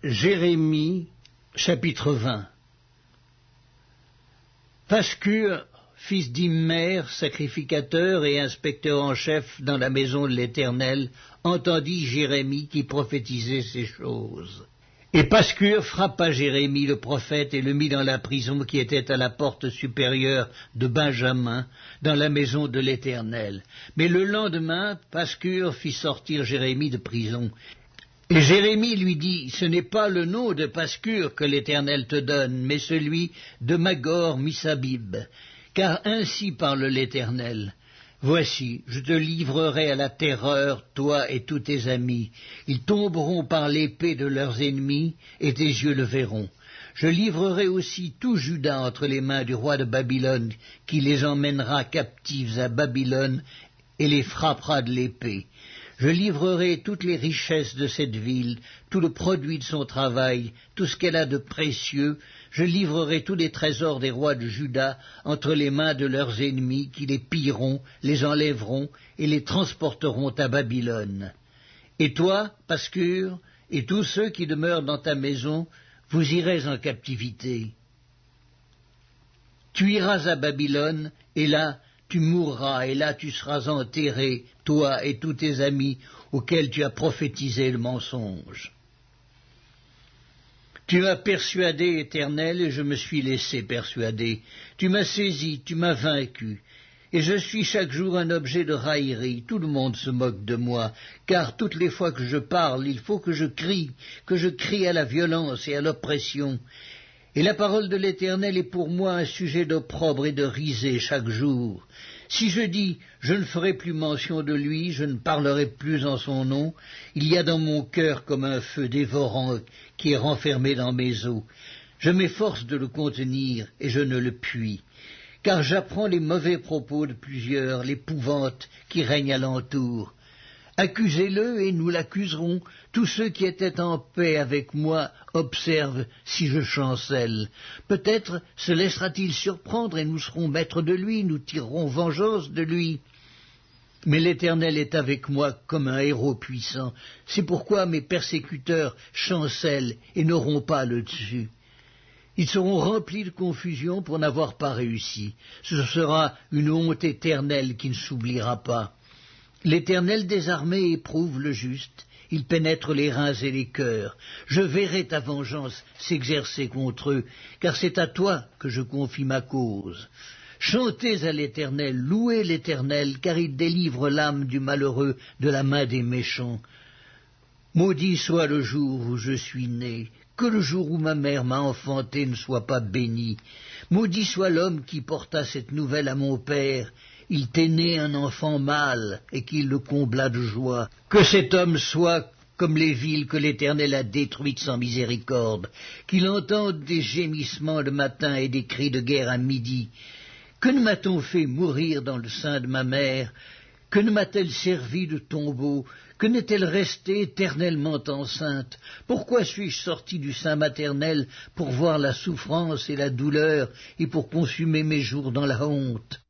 Jérémie, chapitre 20. Pascur, fils d'Immer, sacrificateur et inspecteur en chef dans la maison de l'Éternel, entendit Jérémie qui prophétisait ces choses. Et Pascur frappa Jérémie le prophète et le mit dans la prison qui était à la porte supérieure de Benjamin, dans la maison de l'Éternel. Mais le lendemain, Pascur fit sortir Jérémie de prison. Et Jérémie lui dit, « Ce n'est pas le nom de Pascur que l'Éternel te donne, mais celui de Magor-Missabib, car ainsi parle l'Éternel. Voici, je te livrerai à la terreur, toi et tous tes amis. Ils tomberont par l'épée de leurs ennemis, et tes yeux le verront. Je livrerai aussi tout Juda entre les mains du roi de Babylone, qui les emmènera captifs à Babylone, et les frappera de l'épée. Je livrerai toutes les richesses de cette ville, tout le produit de son travail, tout ce qu'elle a de précieux. Je livrerai tous les trésors des rois de Juda entre les mains de leurs ennemis, qui les pilleront, les enlèveront et les transporteront à Babylone. Et toi, Pascur, et tous ceux qui demeurent dans ta maison, vous irez en captivité. Tu iras à Babylone, et là, tu mourras, et là tu seras enterré, toi et tous tes amis, auxquels tu as prophétisé le mensonge. Tu m'as persuadé, Éternel, et je me suis laissé persuader. Tu m'as saisi, tu m'as vaincu, et je suis chaque jour un objet de raillerie. Tout le monde se moque de moi, car toutes les fois que je parle, il faut que je crie à la violence et à l'oppression. Et la parole de l'Éternel est pour moi un sujet d'opprobre et de risée chaque jour. Si je dis, je ne ferai plus mention de lui, je ne parlerai plus en son nom, il y a dans mon cœur comme un feu dévorant qui est renfermé dans mes os. Je m'efforce de le contenir et je ne le puis, car j'apprends les mauvais propos de plusieurs, l'épouvante qui règne alentour. Accusez-le et nous l'accuserons. Tous ceux qui étaient en paix avec moi observent si je chancelle. Peut-être se laissera-t-il surprendre et nous serons maîtres de lui, nous tirerons vengeance de lui. Mais l'Éternel est avec moi comme un héros puissant. C'est pourquoi mes persécuteurs chancellent et n'auront pas le dessus. Ils seront remplis de confusion pour n'avoir pas réussi. Ce sera une honte éternelle qui ne s'oubliera pas. L'Éternel des armées éprouve le juste, il pénètre les reins et les cœurs. Je verrai ta vengeance s'exercer contre eux, car c'est à toi que je confie ma cause. Chantez à l'Éternel, louez l'Éternel, car il délivre l'âme du malheureux de la main des méchants. Maudit soit le jour où je suis né, que le jour où ma mère m'a enfanté ne soit pas béni. Maudit soit l'homme qui porta cette nouvelle à mon père. Il t'est né un enfant mâle, et qu'il le combla de joie. Que cet homme soit comme les villes que l'Éternel a détruites sans miséricorde, qu'il entende des gémissements le matin et des cris de guerre à midi. Que ne m'a-t-on fait mourir dans le sein de ma mère? Que ne m'a-t-elle servi de tombeau? Que n'est-elle restée éternellement enceinte? Pourquoi suis-je sorti du sein maternel pour voir la souffrance et la douleur, et pour consumer mes jours dans la honte?